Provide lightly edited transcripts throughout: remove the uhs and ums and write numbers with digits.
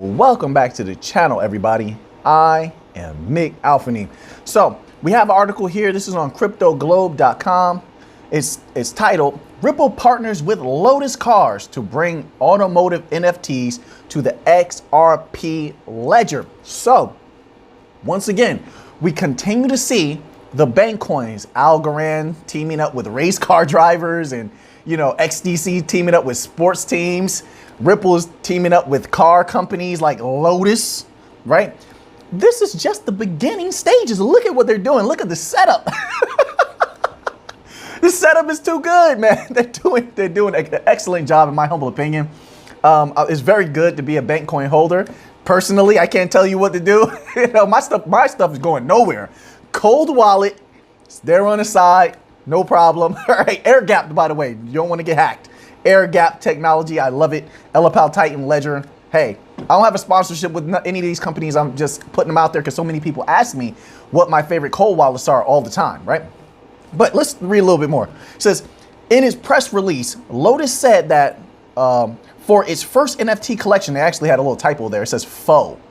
Welcome back to the channel, everybody. I am Mick Alfany. So we have an article here. This is on cryptoglobe.com. It's titled Ripple Partners with Lotus Cars to Bring Automotive NFTs to the XRP Ledger. So once again, we continue to see the bank coins, Algorand teaming up with race car drivers and, XDC teaming up with sports teams. Ripple is teaming up with car companies like Lotus, right? This is just the beginning stages. Look at what they're doing. Look at the setup. The setup is too good, man. They're doing an excellent job, in my humble opinion. It's very good to be a bank coin holder. Personally, I can't tell you what to do. My stuff is going nowhere. Cold wallet, it's there on the side, no problem. All right, air gapped, by the way. You don't want to get hacked. Air gap technology, I love it. LPAL Titan Ledger. Hey, I don't have a sponsorship with any of these companies. I'm just putting them out there because so many people ask me what my favorite cold wallets are all the time, right? But let's read a little bit more. It says, in his press release, Lotus said that for its first NFT collection, they actually had a little typo there. It says faux.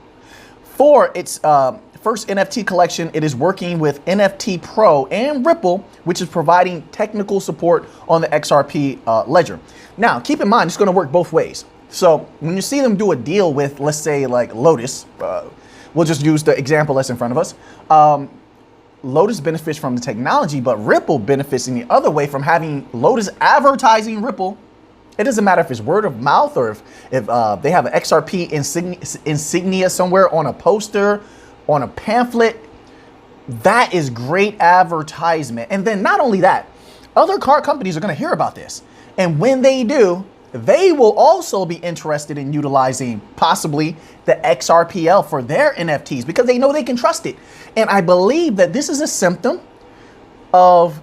For its first NFT collection, it is working with NFT Pro and Ripple, which is providing technical support on the XRP ledger. Now, keep in mind, it's going to work both ways. So when you see them do a deal with, let's say, like Lotus, we'll just use the example that's in front of us. Lotus benefits from the technology, but Ripple benefits in the other way from having Lotus advertising Ripple. It doesn't matter if it's word of mouth or if they have an XRP insignia somewhere on a poster, on a pamphlet. That is great advertisement. And then not only that, other car companies are going to hear about this. And when they do, they will also be interested in utilizing possibly the XRPL for their NFTs because they know they can trust it. And I believe that this is a symptom of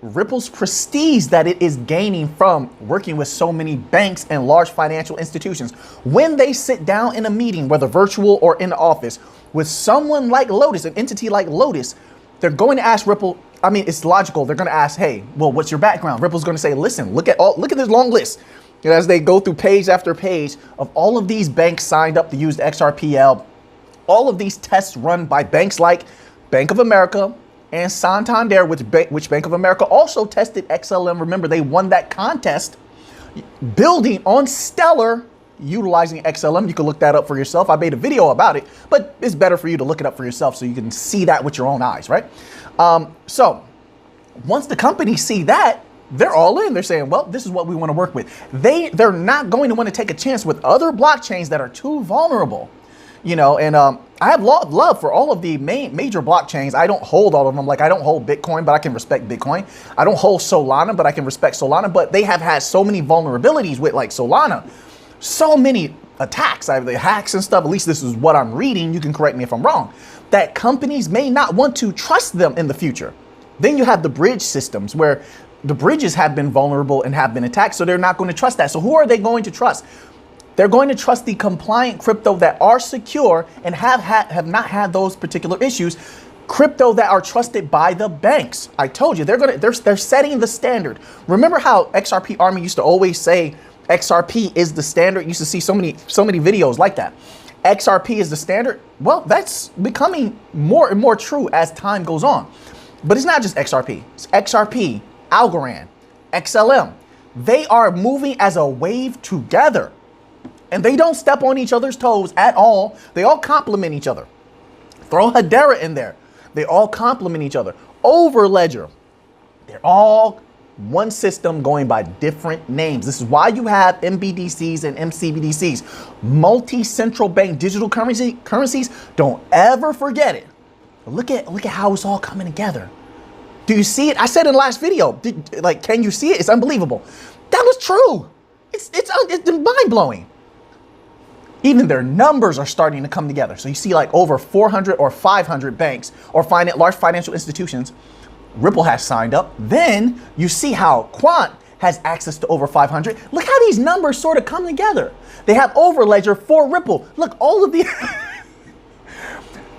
Ripple's prestige that it is gaining from working with so many banks and large financial institutions. When they sit down in a meeting, whether virtual or in the office, with someone like Lotus, an entity like Lotus, they're going to ask Ripple. I mean, it's logical. They're going to ask, hey, well, what's your background? Ripple's going to say, listen, look at this long list. As they go through page after page of all of these banks signed up to use the XRPL, all of these tests run by banks like Bank of America and Santander, which Bank of America also tested XLM. Remember, they won that contest building on Stellar utilizing XLM. You can look that up for yourself. I made a video about it, but it's better for you to look it up for yourself so you can see that with your own eyes, right? So once the companies see that, they're all in. They're saying, well, this is what we want to work with. They're not going to want to take a chance with other blockchains that are too vulnerable. And I have love for all of the major blockchains. I don't hold all of them. Like, I don't hold Bitcoin, but I can respect Bitcoin. I don't hold Solana, but I can respect Solana. But they have had so many vulnerabilities with like Solana, so many attacks, the hacks and stuff. At least this is what I'm reading. You can correct me if I'm wrong, that companies may not want to trust them in the future. Then you have the bridge systems where the bridges have been vulnerable and have been attacked. So they're not going to trust that. So who are they going to trust? They're going to trust the compliant crypto that are secure and have not had those particular issues. Crypto that are trusted by the banks. I told you, they're setting the standard. Remember how XRP Army used to always say XRP is the standard? You used to see so many videos like that. XRP is the standard. Well, that's becoming more and more true as time goes on. But it's not just XRP. It's XRP, Algorand, XLM. They are moving as a wave together. And they don't step on each other's toes at all. They all complement each other. Throw Hedera in there. They all complement each other. Overledger. They're all one system going by different names. This is why you have MBDCs and MCBDCs. Multi-central bank digital currencies. Don't ever forget it. Look at how it's all coming together. Do you see it? I said in the last video, can you see it? It's unbelievable. That was true. It's mind-blowing. Even their numbers are starting to come together. So you see like over 400 or 500 banks or large financial institutions. Ripple has signed up. Then you see how Quant has access to over 500. Look how these numbers sort of come together. They have Overledger for Ripple. Look, all of the...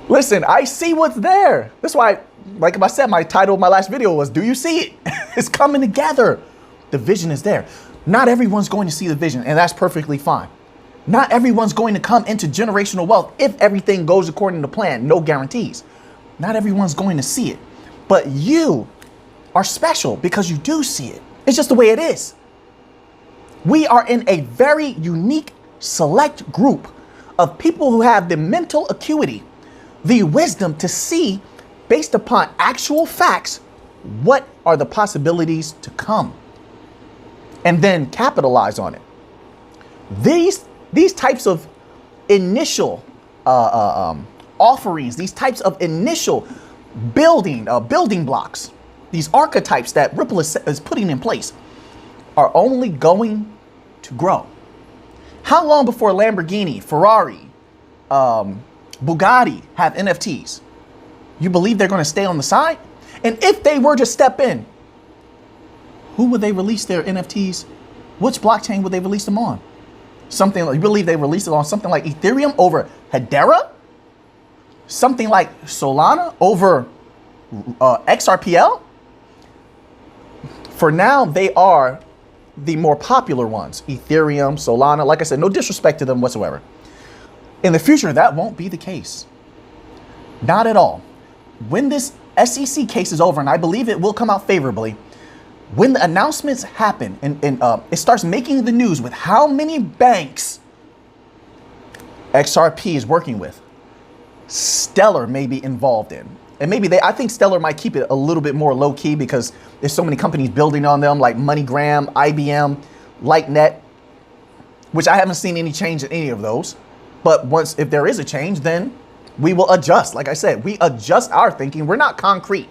Listen, I see what's there. That's why, like I said, my title of my last video was, do you see it? It's coming together. The vision is there. Not everyone's going to see the vision, and that's perfectly fine. Not everyone's going to come into generational wealth if everything goes according to plan. No guarantees. Not everyone's going to see it. But you are special because you do see it. It's just the way it is. We are in a very unique, select group of people who have the mental acuity, the wisdom to see, based upon actual facts, what are the possibilities to come, and then capitalize on it. These types of initial offerings, these types of initial building blocks, these archetypes that Ripple is putting in place are only going to grow. How long before Lamborghini, Ferrari, Bugatti have NFTs? You believe they're going to stay on the side? And if they were to step in, who would they release their NFTs? Which blockchain would they release them on? Something like, you believe they released it on something like Ethereum over Hedera? Something like Solana over XRPL? For now, they are the more popular ones. Ethereum, Solana, like I said, no disrespect to them whatsoever. In the future, that won't be the case. Not at all. When this SEC case is over, and I believe it will come out favorably, when the announcements happen and it starts making the news with how many banks XRP is working with, Stellar may be involved in. And maybe I think Stellar might keep it a little bit more low key because there's so many companies building on them like MoneyGram, IBM, LightNet, which I haven't seen any change in any of those. But if there is a change, then we will adjust. Like I said, we adjust our thinking. We're not concrete.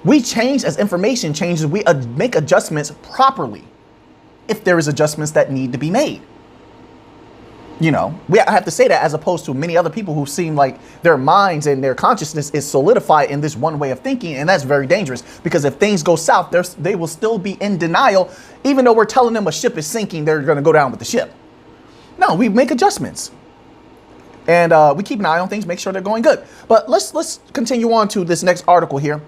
We change as information changes. We make adjustments properly if there is adjustments that need to be made. You know, I have to say that as opposed to many other people who seem like their minds and their consciousness is solidified in this one way of thinking. And that's very dangerous because if things go south, they will still be in denial. Even though we're telling them a ship is sinking, they're going to go down with the ship. No, we make adjustments. And we keep an eye on things, make sure they're going good. But let's continue on to this next article here.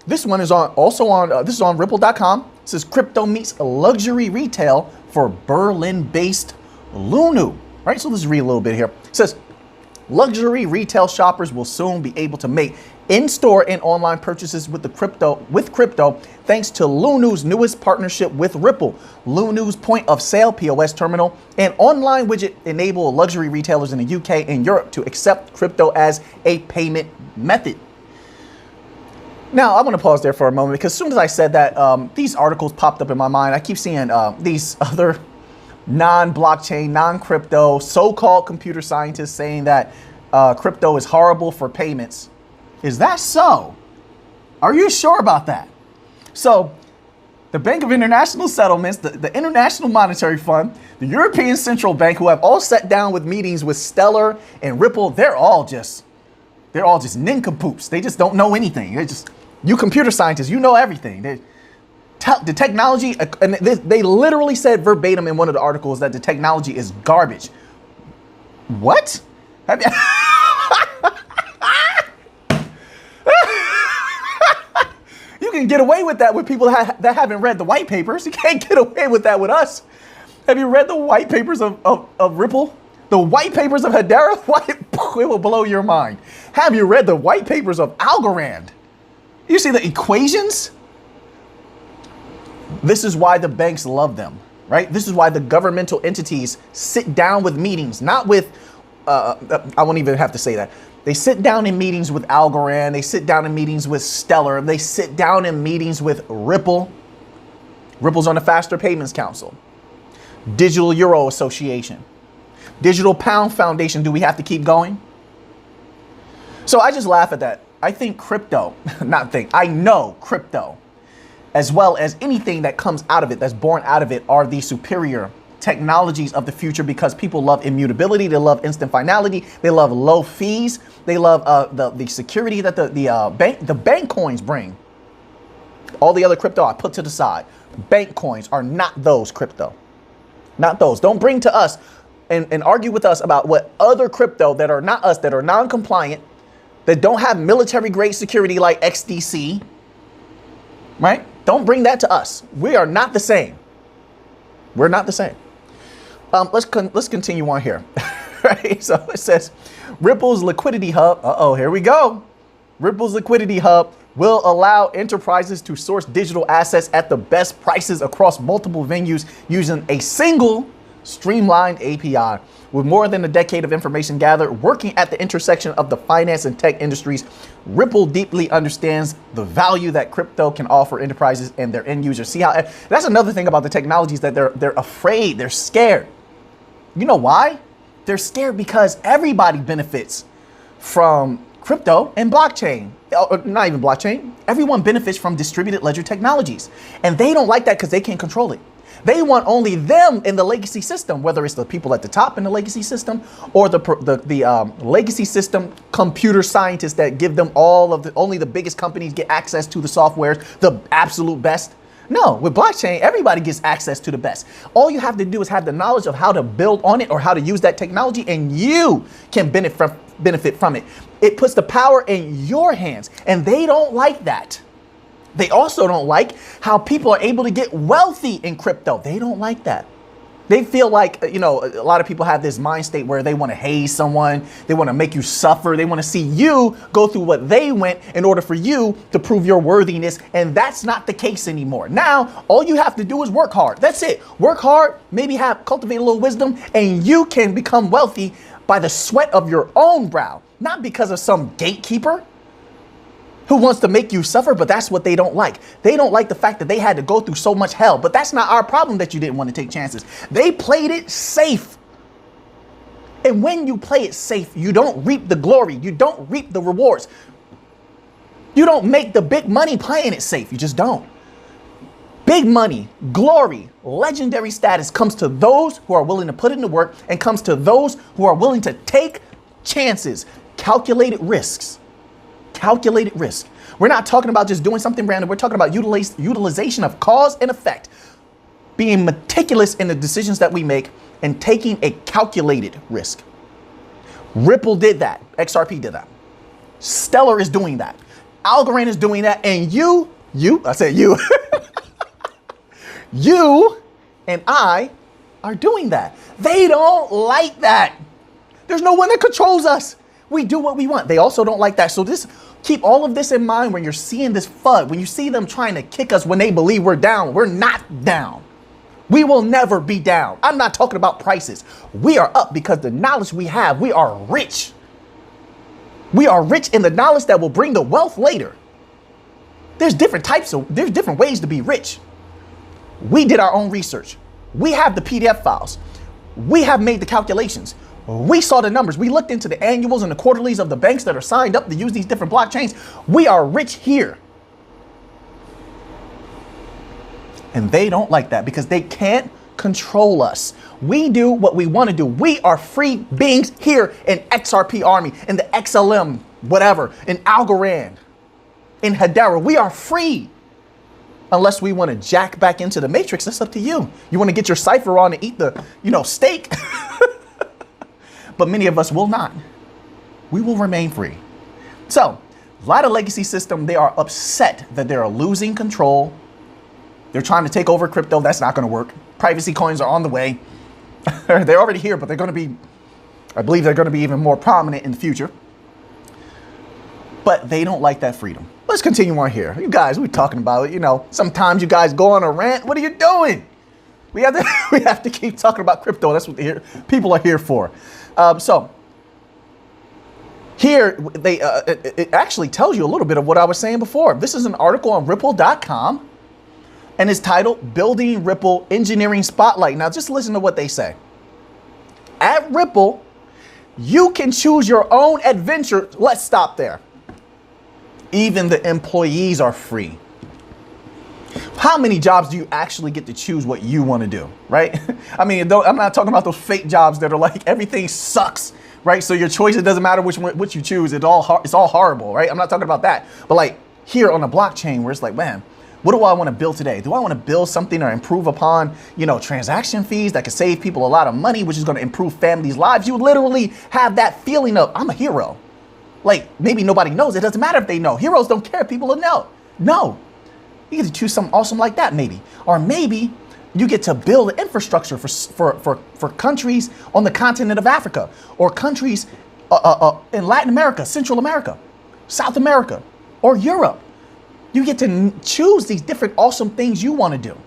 This one is this is on Ripple.com. It says crypto meets luxury retail for Berlin-based Lunu. Right, so let's read a little bit here. It says luxury retail shoppers will soon be able to make in-store and online purchases with crypto thanks to Lunu's newest partnership with Ripple. Lunu's point of sale POS terminal and online widget enable luxury retailers in the UK and Europe to accept crypto as a payment method. Now, I'm going to pause there for a moment because as soon as I said that, these articles popped up in my mind. I keep seeing these other non-blockchain, non-crypto, so-called computer scientists saying that crypto is horrible for payments. Is that so? Are you sure about that? So, the Bank of International Settlements, the International Monetary Fund, the European Central Bank, who have all sat down with meetings with Stellar and Ripple, they're all just nincompoops. They just don't know anything. You computer scientists, you know everything. The technology, and they literally said verbatim in one of the articles that the technology is garbage. What? You can get away with that with people that haven't read the white papers. You can't get away with that with us. Have you read the white papers of Ripple? The white papers of Hedera? It will blow your mind. Have you read the white papers of Algorand? You see the equations? This is why the banks love them, right? This is why the governmental entities sit down with meetings, not with, I won't even have to say that. They sit down in meetings with Algorand. They sit down in meetings with Stellar. They sit down in meetings with Ripple. Ripple's on the Faster Payments Council. Digital Euro Association. Digital Pound Foundation. Do we have to keep going? So I just laugh at that. I think crypto, I know crypto, as well as anything that comes out of it, that's born out of it, are the superior technologies of the future because people love immutability. They love instant finality. They love low fees. They love the security that the bank coins bring. All the other crypto I put to the side. Bank coins are not those crypto. Not those. Don't bring to us and argue with us about what other crypto that are not us, that are non-compliant, that don't have military grade security like XDC, right? Don't bring that to us. We are not the same. We're not the same. Let's continue on here. Right? So it says Ripple's liquidity hub. Here we go. Ripple's liquidity hub will allow enterprises to source digital assets at the best prices across multiple venues using a single streamlined API. With more than a decade of information gathered, working at the intersection of the finance and tech industries, Ripple deeply understands the value that crypto can offer enterprises and their end users. See how that's another thing about the technologies, that they're afraid, they're scared. You know why? They're scared because everybody benefits from crypto and blockchain. Not even blockchain. Everyone benefits from distributed ledger technologies. And they don't like that because they can't control it. They want only them in the legacy system, whether it's the people at the top in the legacy system or the legacy system computer scientists that give them only the biggest companies get access to the softwares, the absolute best. No, with blockchain, everybody gets access to the best. All you have to do is have the knowledge of how to build on it or how to use that technology, and you can benefit from it. It puts the power in your hands, and they don't like that. They also don't like how people are able to get wealthy in crypto. They don't like that. They feel like, a lot of people have this mind state where they want to haze someone. They want to make you suffer. They want to see you go through what they went in order for you to prove your worthiness. And that's not the case anymore. Now, all you have to do is work hard. That's it. Work hard, maybe cultivate a little wisdom, and you can become wealthy by the sweat of your own brow, not because of some gatekeeper who wants to make you suffer. But that's what they don't like. They don't like the fact that they had to go through so much hell. But that's not our problem that you didn't want to take chances. They played it safe. And when you play it safe, you don't reap the glory. You don't reap the rewards. You don't make the big money playing it safe. You just don't. Big money, glory, legendary status comes to those who are willing to put in the work, and comes to those who are willing to take chances, calculated risks. Calculated risk. We're not talking about just doing something random. We're talking about utilization of cause and effect, being meticulous in the decisions that we make, and taking a calculated risk. Ripple did that. XRP did that. Stellar is doing that. Algorand is doing that. And I said you, you and I are doing that. They don't like that. There's no one that controls us. We do what we want. They also don't like that. So keep all of this in mind when you're seeing this FUD, when you see them trying to kick us when they believe we're down. We're not down. We will never be down. I'm not talking about prices. We are up because the knowledge we have, we are rich. We are rich in the knowledge that will bring the wealth later. There's different ways to be rich. We did our own research. We have the PDF files. We have made the calculations. We saw the numbers. We looked into the annuals and the quarterlies of the banks that are signed up to use these different blockchains. We are rich here. And they don't like that because they can't control us. We do what we want to do. We are free beings here in XRP Army, in the XLM, whatever, in Algorand, in Hedera. We are free. Unless we want to jack back into the matrix, that's up to you. You want to get your cipher on and eat the, steak. But many of us will not. We will remain free. So, a lot of legacy system, they are upset that they're losing control. They're trying to take over crypto. That's not going to work. Privacy coins are on the way. They're already here, but they're going to be, I believe they're going to be even more prominent in the future. But they don't like that freedom. Let's continue on here. You guys, we're talking about it. Sometimes you guys go on a rant. What are you doing? We have to keep talking about crypto. That's what people are here for. So here it actually tells you a little bit of what I was saying before. This is an article on Ripple.com, and it's titled "Building Ripple Engineering Spotlight." Now, just listen to what they say. At Ripple, you can choose your own adventure. Let's stop there. Even the employees are free. How many jobs do you actually get to choose what you want to do, right? I mean, I'm not talking about those fake jobs that are like everything sucks, right? So your choice, it doesn't matter which you choose. It's all horrible, right? I'm not talking about that. But like here on the blockchain where it's like, man, what do I want to build today? Do I want to build something or improve upon, transaction fees that could save people a lot of money, which is going to improve families' lives? You literally have that feeling of, I'm a hero. Like, maybe nobody knows. It doesn't matter if they know. Heroes don't care. People will know. No. You get to choose something awesome like that, maybe. Or maybe You get to build infrastructure for countries on the continent of Africa, or countries in Latin America, Central America, South America, or Europe. You get to choose these different awesome things you want to do.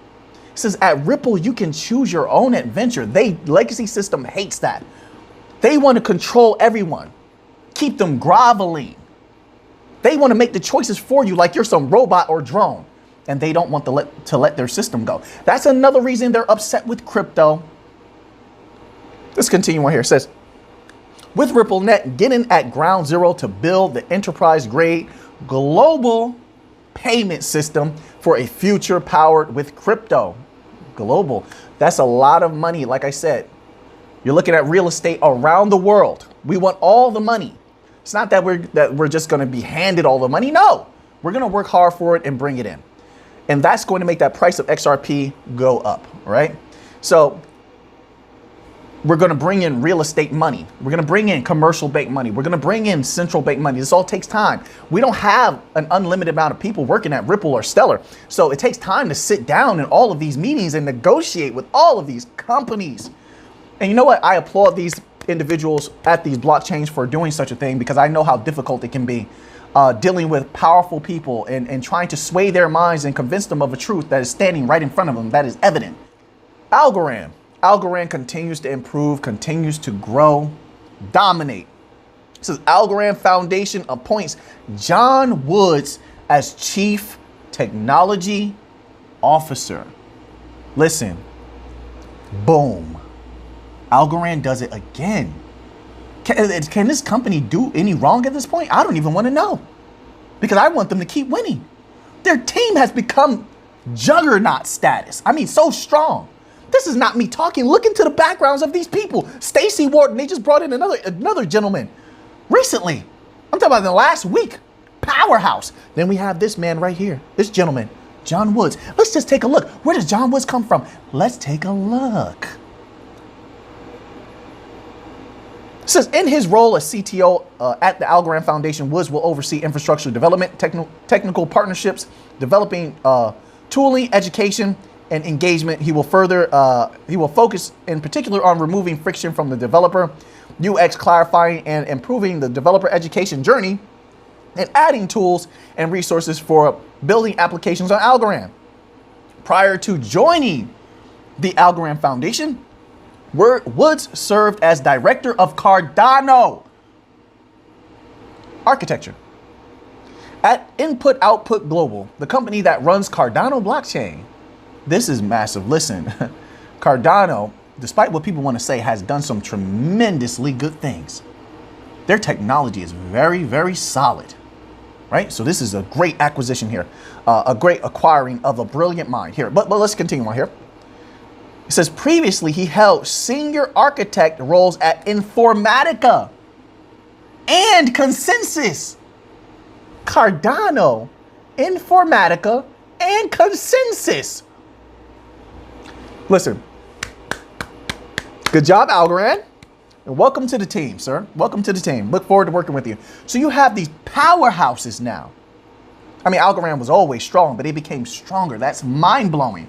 It says at Ripple, you can choose your own adventure. Legacy system hates that. They want to control everyone, keep them groveling. They want to make the choices for you like you're some robot or drone, and they don't want to let their system go. That's another reason they're upset with crypto. Let's continue on here. It says, with RippleNet getting at ground zero to build the enterprise-grade global payment system for a future powered with crypto. Global. That's a lot of money. Like I said, you're looking at real estate around the world. We want all the money. It's not that we're just going to be handed all the money. No, we're going to work hard for it and bring it in. And that's going to make that price of XRP go up, right? So we're going to bring in real estate money. We're going to bring in commercial bank money. We're going to bring in central bank money. This all takes time. We don't have an unlimited amount of people working at Ripple or Stellar. So it takes time to sit down in all of these meetings and negotiate with all of these companies. And you know what? I applaud these individuals at these blockchains for doing such a thing, because I know how difficult it can be dealing with powerful people and trying to sway their minds and convince them of a truth that is standing right in front of them, that is evident. Algorand. Algorand continues to improve, continues to grow, dominate. It says Algorand Foundation appoints John Woods as Chief Technology Officer. Listen, boom. Algorand does it again. Can this company do any wrong at this point? I don't even want to know, because I want them to keep winning. Their team has become juggernaut status. I mean, so strong. This is not me talking. Look into the backgrounds of these people. Stacy Wharton, they just brought in another gentleman recently. I'm talking about in the last week. Powerhouse. Then we have this man right here, this gentleman, John Woods. Let's just take a look. Where does John Woods come from? Let's take a look. It says in his role as CTO at the Algorand Foundation, Woods will oversee infrastructure development, technical partnerships, developing tooling, education, and engagement. He will focus in particular on removing friction from the developer, UX, clarifying and improving the developer education journey, and adding tools and resources for building applications on Algorand. Prior to joining the Algorand Foundation, Woods served as director of Cardano architecture at Input Output Global, the company that runs Cardano blockchain. This is massive. Listen, Cardano, despite what people want to say, has done some tremendously good things. Their technology is very, very solid, right? So this is a great acquisition here, a great acquiring of a brilliant mind here. But let's continue on here. It says previously he held senior architect roles at Informatica and Consensus. Cardano, Informatica, and Consensus. Listen, good job, Algorand, and welcome to the team, sir. Welcome to the team. Look forward to working with you. So you have these powerhouses now. I mean, Algorand was always strong, but they became stronger. That's mind-blowing.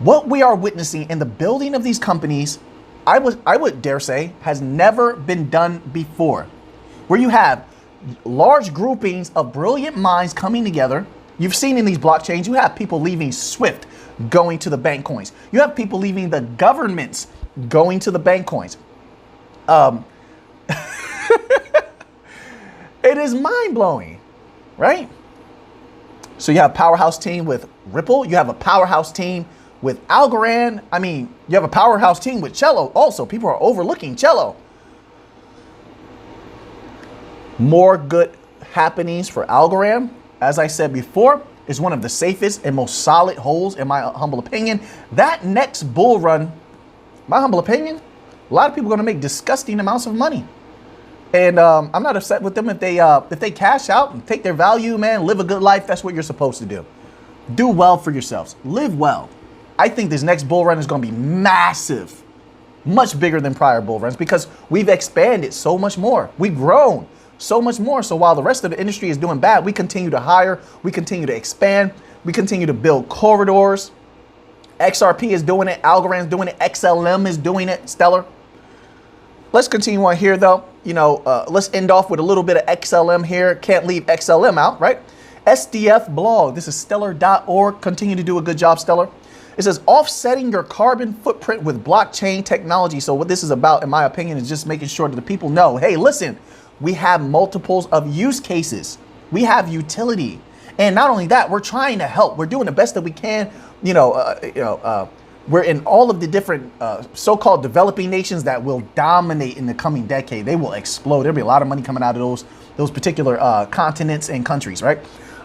What we are witnessing in the building of these companies, I would dare say, has never been done before, where you have large groupings of brilliant minds coming together. You've seen in these blockchains, you have people leaving Swift, going to the bank coins. You have people leaving the governments, going to the bank coins. It is mind-blowing, right? So you have a powerhouse team with Ripple. You have a powerhouse team with Algorand. I mean, you have a powerhouse team with Cello also. People are overlooking Cello. More good happenings for Algorand. As I said before, is one of the safest and most solid holds, in my humble opinion. That next bull run, my humble opinion, a lot of people are going to make disgusting amounts of money. And I'm not upset with them if they cash out and take their value, man, live a good life. That's what you're supposed to do. Do well for yourselves. Live well. I think this next bull run is going to be massive, much bigger than prior bull runs, because we've expanded so much more. We've grown so much more. So while the rest of the industry is doing bad, we continue to hire, we continue to expand, we continue to build corridors, XRP is doing it. Algorand is doing it. XLM is doing it. Stellar. Let's continue on here, though. Let's end off with a little bit of XLM here. Can't leave XLM out, right? SDF blog. This is stellar.org. Continue to do a good job, Stellar. It says offsetting your carbon footprint with blockchain technology. So what this is about, in my opinion, is just making sure that the people know, hey, listen, we have multiples of use cases. We have utility. And not only that, we're trying to help. We're doing the best that we can. We're in all of the different so-called developing nations that will dominate in the coming decade. They will explode. There'll be a lot of money coming out of those particular continents and countries, right?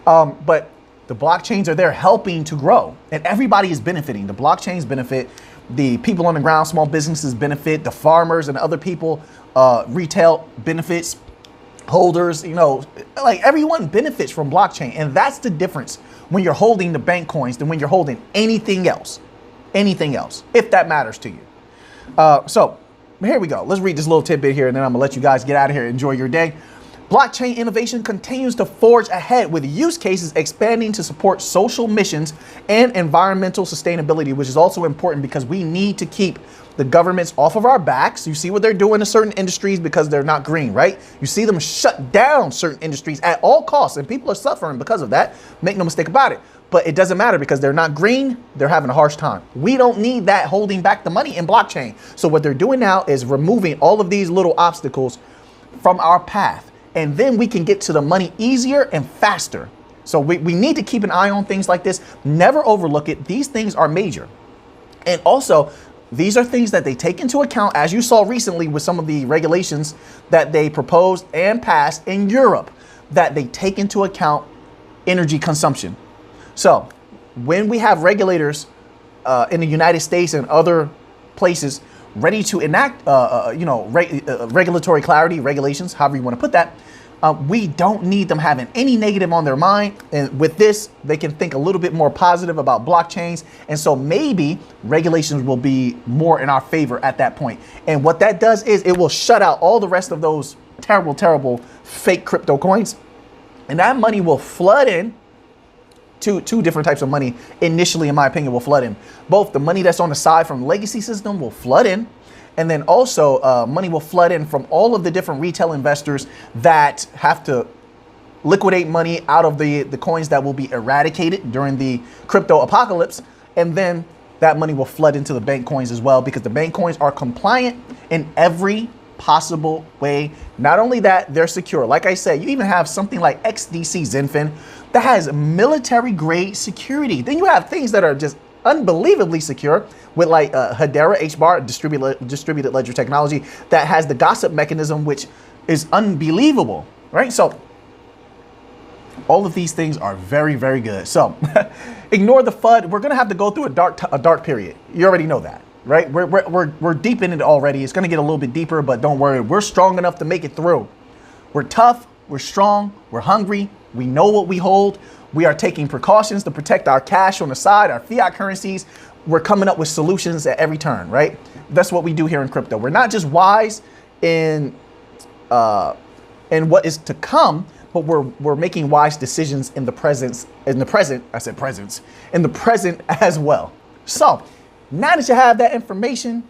But the blockchains are there helping to grow, and everybody is benefiting. The blockchains benefit, the people on the ground, small businesses benefit, the farmers and other people, retail benefits, holders, like everyone benefits from blockchain. And that's the difference when you're holding the bank coins than when you're holding anything else, if that matters to you. So here we go. Let's read this little tidbit here, and then I'm gonna let you guys get out of here. Enjoy your day. Blockchain innovation continues to forge ahead with use cases expanding to support social missions and environmental sustainability, which is also important because we need to keep the governments off of our backs. You see what they're doing to certain industries because they're not green, right? You see them shut down certain industries at all costs, and people are suffering because of that. Make no mistake about it. But it doesn't matter because they're not green. They're having a harsh time. We don't need that holding back the money in blockchain. So what they're doing now is removing all of these little obstacles from our path. And then we can get to the money easier and faster. So we need to keep an eye on things like this. Never overlook it. These things are major. And also, these are things that they take into account, as you saw recently with some of the regulations that they proposed and passed in Europe, that they take into account energy consumption. So when we have regulators in the United States and other places ready to enact, regulatory clarity, regulations, however you want to put that, we don't need them having any negative on their mind. And with this, they can think a little bit more positive about blockchains. And so maybe regulations will be more in our favor at that point. And what that does is it will shut out all the rest of those terrible, terrible fake crypto coins. And that money will flood in. Two different types of money initially, in my opinion, will flood in. Both the money that's on the side from the legacy system will flood in, and then also money will flood in from all of the different retail investors that have to liquidate money out of the coins that will be eradicated during the crypto apocalypse. And then that money will flood into the bank coins as well, because the bank coins are compliant in every possible way. Not only that, they're secure. Like I said, you even have something like XDC Zenfin that has military grade security. Then you have things that are just unbelievably secure with like Hedera HBAR, distributed ledger technology, that has the gossip mechanism, which is unbelievable, right? So all of these things are very, very good. So ignore the FUD. We're gonna have to go through a dark period. You already know that, right? We're deep in it already. It's gonna get a little bit deeper, but don't worry, we're strong enough to make it through. We're tough, we're strong, we're hungry, we know what we hold. We are taking precautions to protect our cash on the side, our fiat currencies. We're coming up with solutions at every turn, right? That's what we do here in crypto. We're not just wise in what is to come, but we're making wise decisions in the present as well. So now that you have that information,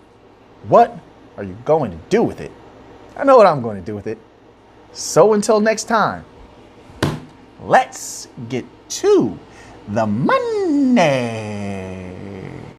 what are you going to do with it? I know what I'm going to do with it. So until next time, let's get to the money.